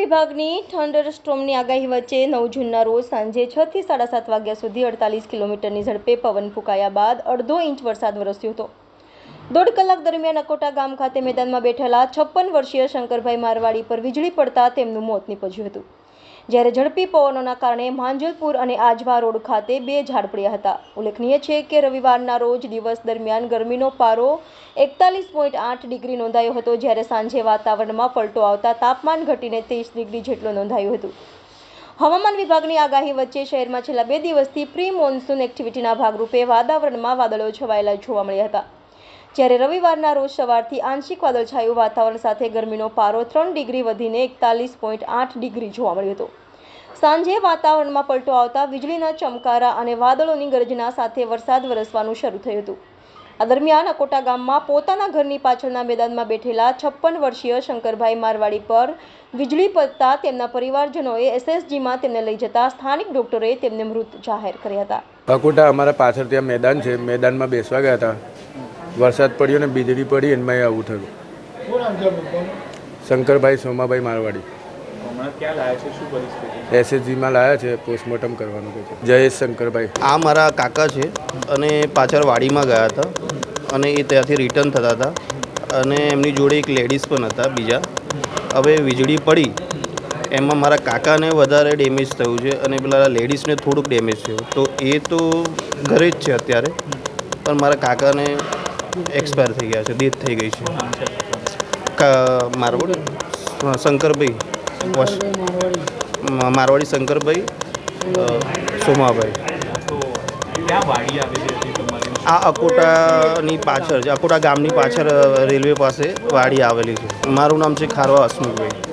વિભાગની થંડરસ્ટોર્મની આગાહી વચ્ચે 9 જૂનના રોજ સાંજે 6 થી 7:30 વાગ્યા સુધી 48 કિલોમીટરની ઝડપે પવન ફૂંકાયા બાદ અડધો ઇંચ વરસાદ વરસ્યો હતો। 1.5 કલાક દરમિયાન અકોટા ગામ ખાતે મેદાનમાં બેઠેલા 56 વર્ષીય શંકરભાઈ મારવાડી પર વીજળી પડતા તેમનું મોત નીપજ્યું હતું, જ્યારે ઝડપી પવનોના કારણે માંજલપુર અને આજવા રોડ ખાતે 2 ઝાડ પડ્યા હતા। ઉલ્લેખનીય છે કે રવિવારના રોજ દિવસ દરમિયાન ગરમીનો પારો 41.8 ડિગ્રી નોંધાયો હતો, જ્યારે સાંજે વાતાવરણમાં પલટો આવતા તાપમાન ઘટીને 23 ડિગ્રી જેટલું નોંધાયું હતું। હવામાન વિભાગની આગાહી વચ્ચે શહેરમાં છેલ્લા 2 દિવસથી પ્રી મોન્સૂન એક્ટિવિટીના ભાગરૂપે વાતાવરણમાં વાદળો છવાયેલા જોવા મળ્યા હતા, જ્યારે રવિવારના રોજ સવારથી આંશિક વાદળછાયું વાતાવરણ સાથે ગરમીનો પારો 3 ડિગ્રી વધીને 41.8 ડિગ્રી જોવા મળ્યો હતો। સાંજે વાતાવરણમાં પલટો આવતા વીજળીના ચમકારા અને વાદળોની ગર્જના સાથે વરસાદ વરસવાનું શરૂ થયું હતું। આ દરમિયાન અકોટા ગામમાં પોતાના ઘરની પાછળના મેદાનમાં બેઠેલા 56 વર્ષીય શંકરભાઈ મારવાડી પર વીજળી પડતા તેમના પરિવારજનોએ એસએસજીમાં તેમને લઈ જતા સ્થાનિક ડોક્ટરોએ તેમને મૃત જાહેર કર્યા હતા। અકોટા અમારા પાછળ ત્યાં મેદાન છે, મેદાનમાં બેસવા ગયા હતા, વરસાદ પડ્યો ને વીજળી પડી એમાં આવું થયું। શંકરભાઈ સોમાભાઈ મારવાડી એસએસજીમાં લાયા છે, પોસ્ટમોર્ટમ કરવાનું છે। જયેશ શંકરભાઈ આ મારા કાકા છે અને પાછળ વાડીમાં ગયા હતા અને એ ત્યાંથી રિટર્ન થતા હતા અને એમની જોડે એક લેડીઝ પણ હતા બીજા। હવે વીજળી પડી એમાં મારા કાકાને વધારે ડેમેજ થયું છે અને પેલા લેડીઝને થોડુંક ડેમેજ થયું, તો એ તો ઘરે જ છે અત્યારે, પણ મારા કાકાને એક્સપાયર થઈ ગયા છે, ડેથ થઈ ગઈ છે। મારવાડી શંકરભાઈ મારવાડી શંકરભાઈ સોમાભાઈ આ અકોટાની પાછળ છે, અકોટા ગામની પાછળ રેલવે પાસે વાડી આવેલી છે। મારું નામ છે ખારવા હસમુખભાઈ।